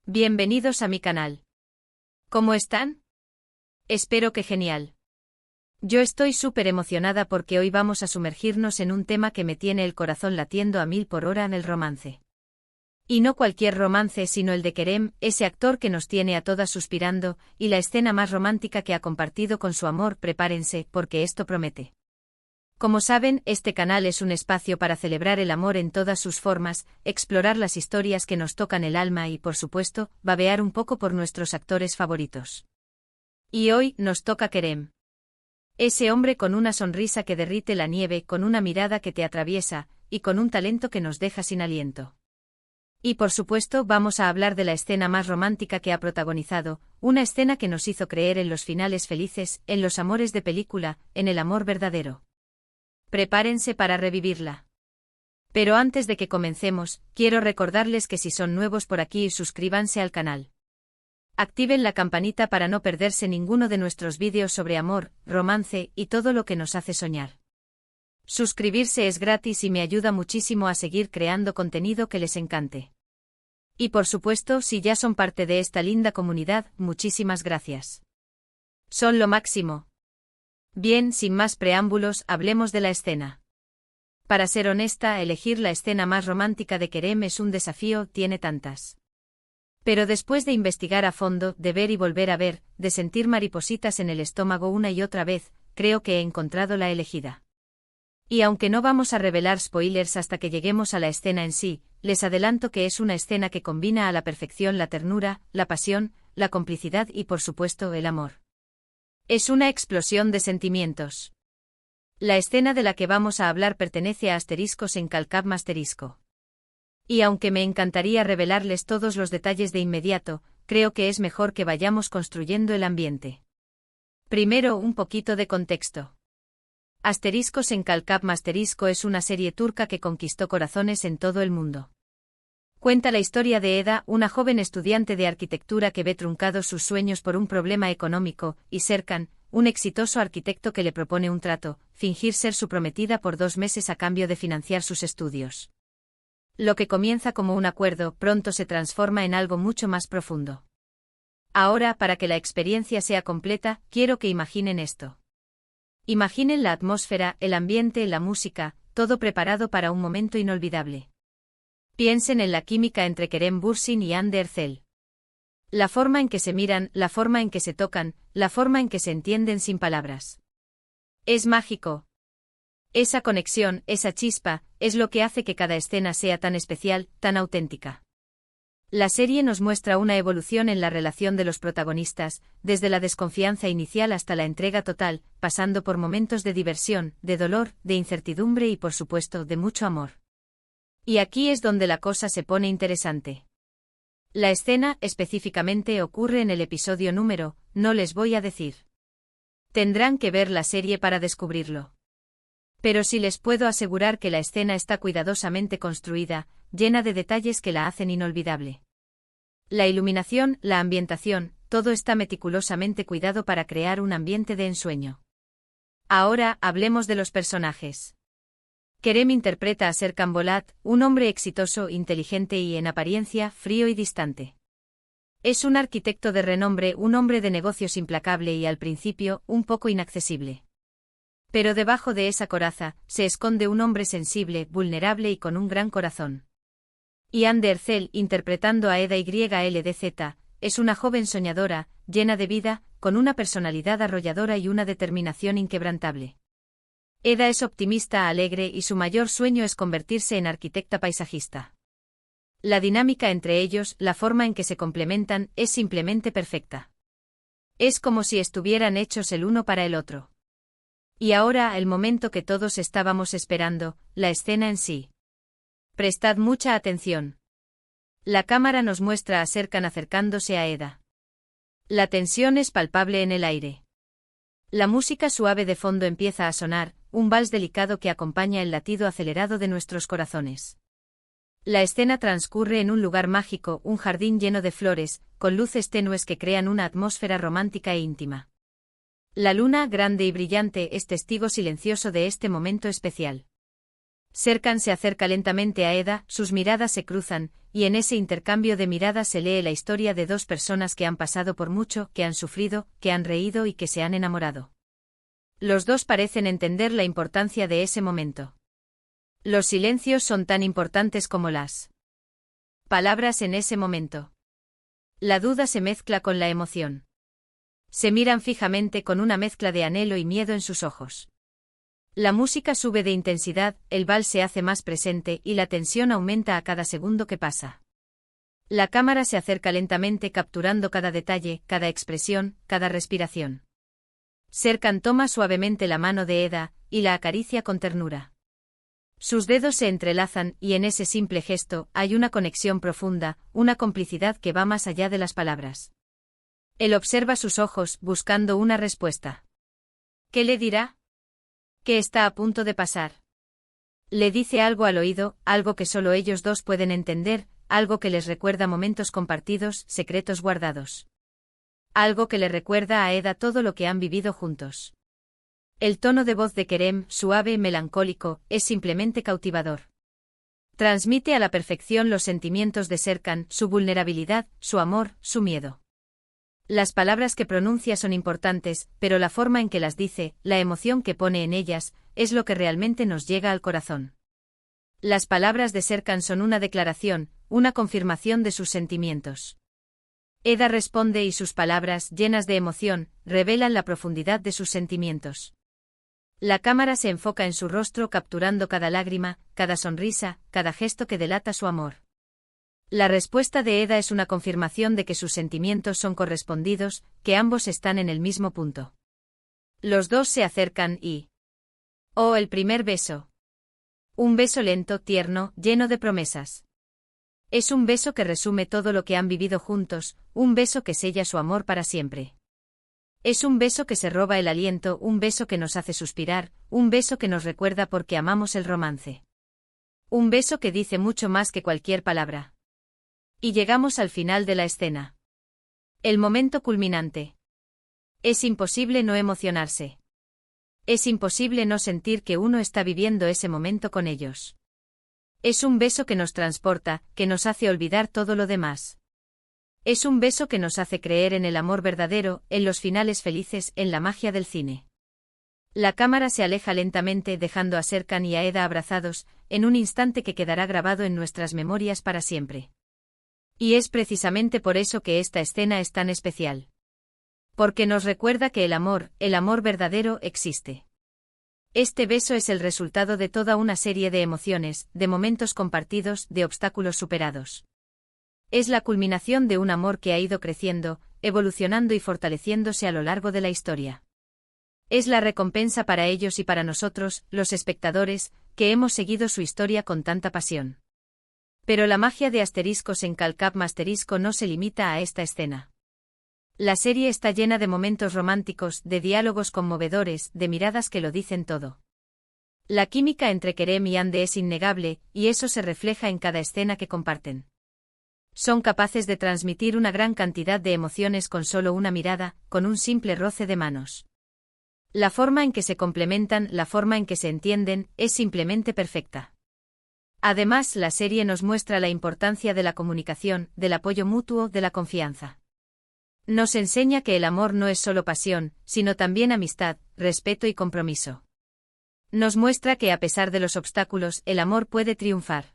Bienvenidos a mi canal. ¿Cómo están? Espero que genial. Yo estoy súper emocionada porque hoy vamos a sumergirnos en un tema que me tiene el corazón latiendo a 1000 por hora en el romance. Y no cualquier romance sino el de Kerem, ese actor que nos tiene a todas suspirando, y la escena más romántica que ha compartido con su amor. Prepárense, porque esto promete. Como saben, este canal es un espacio para celebrar el amor en todas sus formas, explorar las historias que nos tocan el alma y, por supuesto, babear un poco por nuestros actores favoritos. Y hoy nos toca Kerem. Ese hombre con una sonrisa que derrite la nieve, con una mirada que te atraviesa, y con un talento que nos deja sin aliento. Y por supuesto vamos a hablar de la escena más romántica que ha protagonizado, una escena que nos hizo creer en los finales felices, en los amores de película, en el amor verdadero. Prepárense para revivirla. Pero antes de que comencemos, quiero recordarles que si son nuevos por aquí, suscríbanse al canal. Activen la campanita para no perderse ninguno de nuestros vídeos sobre amor, romance y todo lo que nos hace soñar. Suscribirse es gratis y me ayuda muchísimo a seguir creando contenido que les encante. Y por supuesto, si ya son parte de esta linda comunidad, muchísimas gracias. Son lo máximo. Bien, sin más preámbulos, hablemos de la escena. Para ser honesta, elegir la escena más romántica de Kerem es un desafío, tiene tantas. Pero después de investigar a fondo, de ver y volver a ver, de sentir maripositas en el estómago una y otra vez, creo que he encontrado la elegida. Y aunque no vamos a revelar spoilers hasta que lleguemos a la escena en sí, les adelanto que es una escena que combina a la perfección la ternura, la pasión, la complicidad y por supuesto el amor. Es una explosión de sentimientos. La escena de la que vamos a hablar pertenece a Asteriscos en Calcap Masterisco. Y aunque me encantaría revelarles todos los detalles de inmediato, creo que es mejor que vayamos construyendo el ambiente. Primero, un poquito de contexto. Asteriscos en Calcap Masterisco es una serie turca que conquistó corazones en todo el mundo. Cuenta la historia de Eda, una joven estudiante de arquitectura que ve truncados sus sueños por un problema económico, y Serkan, un exitoso arquitecto que le propone un trato, fingir ser su prometida por 2 meses a cambio de financiar sus estudios. Lo que comienza como un acuerdo, pronto se transforma en algo mucho más profundo. Ahora, para que la experiencia sea completa, quiero que imaginen esto. Imaginen la atmósfera, el ambiente, la música, todo preparado para un momento inolvidable. Piensen en la química entre Kerem Bürsin y Hande Erçel. La forma en que se miran, la forma en que se tocan, la forma en que se entienden sin palabras. Es mágico. Esa conexión, esa chispa, es lo que hace que cada escena sea tan especial, tan auténtica. La serie nos muestra una evolución en la relación de los protagonistas, desde la desconfianza inicial hasta la entrega total, pasando por momentos de diversión, de dolor, de incertidumbre y por supuesto de mucho amor. Y aquí es donde la cosa se pone interesante. La escena, específicamente, ocurre en el episodio número, no les voy a decir. Tendrán que ver la serie para descubrirlo. Pero sí les puedo asegurar que la escena está cuidadosamente construida, llena de detalles que la hacen inolvidable. La iluminación, la ambientación, todo está meticulosamente cuidado para crear un ambiente de ensueño. Ahora, hablemos de los personajes. Kerem interpreta a Serkan Bolat, un hombre exitoso, inteligente y, en apariencia, frío y distante. Es un arquitecto de renombre, un hombre de negocios implacable y, al principio, un poco inaccesible. Pero debajo de esa coraza, se esconde un hombre sensible, vulnerable y con un gran corazón. Y Hande Erçel, interpretando a Eda YLDZ, es una joven soñadora, llena de vida, con una personalidad arrolladora y una determinación inquebrantable. Eda es optimista, alegre y su mayor sueño es convertirse en arquitecta paisajista. La dinámica entre ellos, la forma en que se complementan, es simplemente perfecta. Es como si estuvieran hechos el uno para el otro. Y ahora, el momento que todos estábamos esperando, la escena en sí. Prestad mucha atención. La cámara nos muestra a Serkan acercándose a Eda. La tensión es palpable en el aire. La música suave de fondo empieza a sonar, un vals delicado que acompaña el latido acelerado de nuestros corazones. La escena transcurre en un lugar mágico, un jardín lleno de flores, con luces tenues que crean una atmósfera romántica e íntima. La luna, grande y brillante, es testigo silencioso de este momento especial. Serkan se acerca lentamente a Eda, sus miradas se cruzan, y en ese intercambio de miradas se lee la historia de dos personas que han pasado por mucho, que han sufrido, que han reído y que se han enamorado. Los dos parecen entender la importancia de ese momento. Los silencios son tan importantes como las palabras en ese momento. La duda se mezcla con la emoción. Se miran fijamente con una mezcla de anhelo y miedo en sus ojos. La música sube de intensidad, el vals se hace más presente y la tensión aumenta a cada segundo que pasa. La cámara se acerca lentamente capturando cada detalle, cada expresión, cada respiración. Serkan toma suavemente la mano de Eda y la acaricia con ternura. Sus dedos se entrelazan y en ese simple gesto hay una conexión profunda, una complicidad que va más allá de las palabras. Él observa sus ojos buscando una respuesta. ¿Qué le dirá? ¿Qué está a punto de pasar? Le dice algo al oído, algo que solo ellos dos pueden entender, algo que les recuerda momentos compartidos, secretos guardados. Algo que le recuerda a Eda todo lo que han vivido juntos. El tono de voz de Kerem, suave y melancólico, es simplemente cautivador. Transmite a la perfección los sentimientos de Serkan, su vulnerabilidad, su amor, su miedo. Las palabras que pronuncia son importantes, pero la forma en que las dice, la emoción que pone en ellas, es lo que realmente nos llega al corazón. Las palabras de Serkan son una declaración, una confirmación de sus sentimientos. Eda responde y sus palabras, llenas de emoción, revelan la profundidad de sus sentimientos. La cámara se enfoca en su rostro capturando cada lágrima, cada sonrisa, cada gesto que delata su amor. La respuesta de Eda es una confirmación de que sus sentimientos son correspondidos, que ambos están en el mismo punto. Los dos se acercan y... ¡oh, el primer beso! Un beso lento, tierno, lleno de promesas. Es un beso que resume todo lo que han vivido juntos, un beso que sella su amor para siempre. Es un beso que se roba el aliento, un beso que nos hace suspirar, un beso que nos recuerda por qué amamos el romance. Un beso que dice mucho más que cualquier palabra. Y llegamos al final de la escena. El momento culminante. Es imposible no emocionarse. Es imposible no sentir que uno está viviendo ese momento con ellos. Es un beso que nos transporta, que nos hace olvidar todo lo demás. Es un beso que nos hace creer en el amor verdadero, en los finales felices, en la magia del cine. La cámara se aleja lentamente dejando a Serkan y a Eda abrazados, en un instante que quedará grabado en nuestras memorias para siempre. Y es precisamente por eso que esta escena es tan especial. Porque nos recuerda que el amor verdadero existe. Este beso es el resultado de toda una serie de emociones, de momentos compartidos, de obstáculos superados. Es la culminación de un amor que ha ido creciendo, evolucionando y fortaleciéndose a lo largo de la historia. Es la recompensa para ellos y para nosotros, los espectadores, que hemos seguido su historia con tanta pasión. Pero la magia de Asteriscos en Calcap Masterisco no se limita a esta escena. La serie está llena de momentos románticos, de diálogos conmovedores, de miradas que lo dicen todo. La química entre Kerem y Hande es innegable, y eso se refleja en cada escena que comparten. Son capaces de transmitir una gran cantidad de emociones con solo una mirada, con un simple roce de manos. La forma en que se complementan, la forma en que se entienden, es simplemente perfecta. Además, la serie nos muestra la importancia de la comunicación, del apoyo mutuo, de la confianza. Nos enseña que el amor no es solo pasión, sino también amistad, respeto y compromiso. Nos muestra que a pesar de los obstáculos, el amor puede triunfar.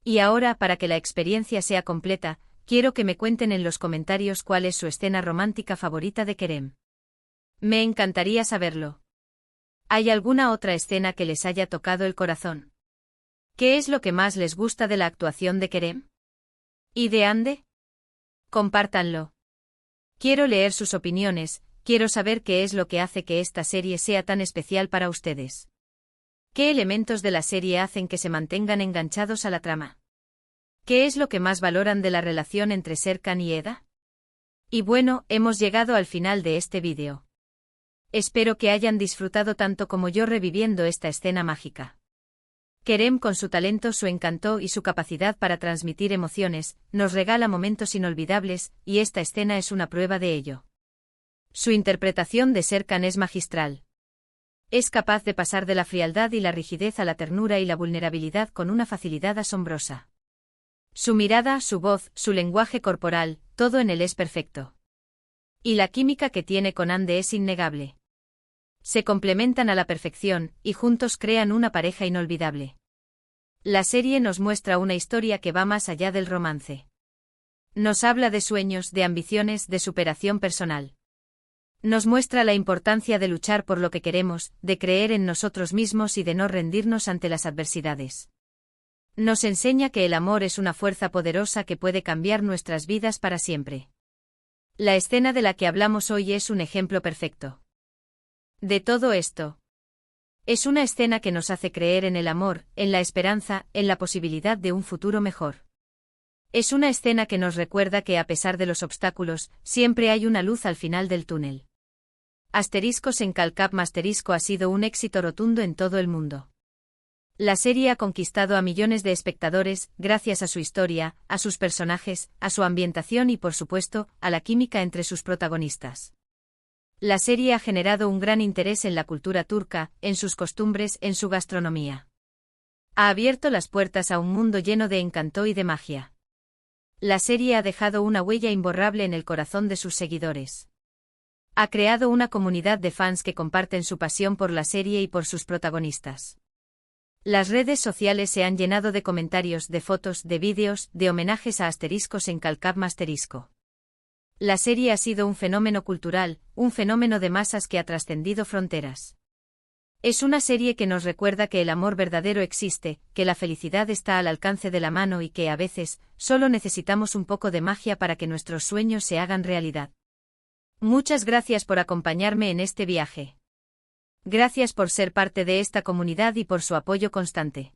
Y ahora, para que la experiencia sea completa, quiero que me cuenten en los comentarios cuál es su escena romántica favorita de Kerem. Me encantaría saberlo. ¿Hay alguna otra escena que les haya tocado el corazón? ¿Qué es lo que más les gusta de la actuación de Kerem? ¿Y de Hande? Compártanlo. Quiero leer sus opiniones, quiero saber qué es lo que hace que esta serie sea tan especial para ustedes. ¿Qué elementos de la serie hacen que se mantengan enganchados a la trama? ¿Qué es lo que más valoran de la relación entre Serkan y Eda? Y bueno, hemos llegado al final de este vídeo. Espero que hayan disfrutado tanto como yo reviviendo esta escena mágica. Kerem, con su talento, su encanto y su capacidad para transmitir emociones, nos regala momentos inolvidables, y esta escena es una prueba de ello. Su interpretación de Serkan es magistral. Es capaz de pasar de la frialdad y la rigidez a la ternura y la vulnerabilidad con una facilidad asombrosa. Su mirada, su voz, su lenguaje corporal, todo en él es perfecto. Y la química que tiene con Ande es innegable. Se complementan a la perfección, y juntos crean una pareja inolvidable. La serie nos muestra una historia que va más allá del romance. Nos habla de sueños, de ambiciones, de superación personal. Nos muestra la importancia de luchar por lo que queremos, de creer en nosotros mismos y de no rendirnos ante las adversidades. Nos enseña que el amor es una fuerza poderosa que puede cambiar nuestras vidas para siempre. La escena de la que hablamos hoy es un ejemplo perfecto de todo esto. Es una escena que nos hace creer en el amor, en la esperanza, en la posibilidad de un futuro mejor. Es una escena que nos recuerda que a pesar de los obstáculos, siempre hay una luz al final del túnel. Asteriscos en Calcap Masterisco ha sido un éxito rotundo en todo el mundo. La serie ha conquistado a millones de espectadores, gracias a su historia, a sus personajes, a su ambientación y por supuesto, a la química entre sus protagonistas. La serie ha generado un gran interés en la cultura turca, en sus costumbres, en su gastronomía. Ha abierto las puertas a un mundo lleno de encanto y de magia. La serie ha dejado una huella imborrable en el corazón de sus seguidores. Ha creado una comunidad de fans que comparten su pasión por la serie y por sus protagonistas. Las redes sociales se han llenado de comentarios, de fotos, de vídeos, de homenajes a Asteriscos en Calcap Masterisco. La serie ha sido un fenómeno cultural, un fenómeno de masas que ha trascendido fronteras. Es una serie que nos recuerda que el amor verdadero existe, que la felicidad está al alcance de la mano y que, a veces, solo necesitamos un poco de magia para que nuestros sueños se hagan realidad. Muchas gracias por acompañarme en este viaje. Gracias por ser parte de esta comunidad y por su apoyo constante.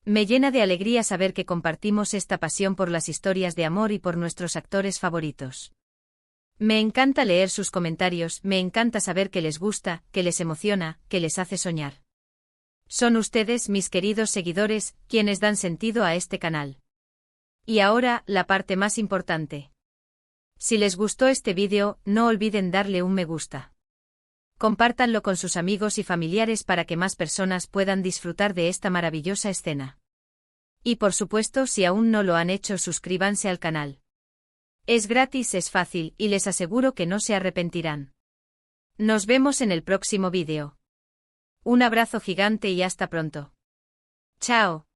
Me llena de alegría saber que compartimos esta pasión por las historias de amor y por nuestros actores favoritos. Me encanta leer sus comentarios, me encanta saber que les gusta, que les emociona, que les hace soñar. Son ustedes, mis queridos seguidores, quienes dan sentido a este canal. Y ahora, la parte más importante. Si les gustó este vídeo, no olviden darle un me gusta. Compártanlo con sus amigos y familiares para que más personas puedan disfrutar de esta maravillosa escena. Y por supuesto, si aún no lo han hecho, suscríbanse al canal. Es gratis, es fácil, y les aseguro que no se arrepentirán. Nos vemos en el próximo vídeo. Un abrazo gigante y hasta pronto. Chao.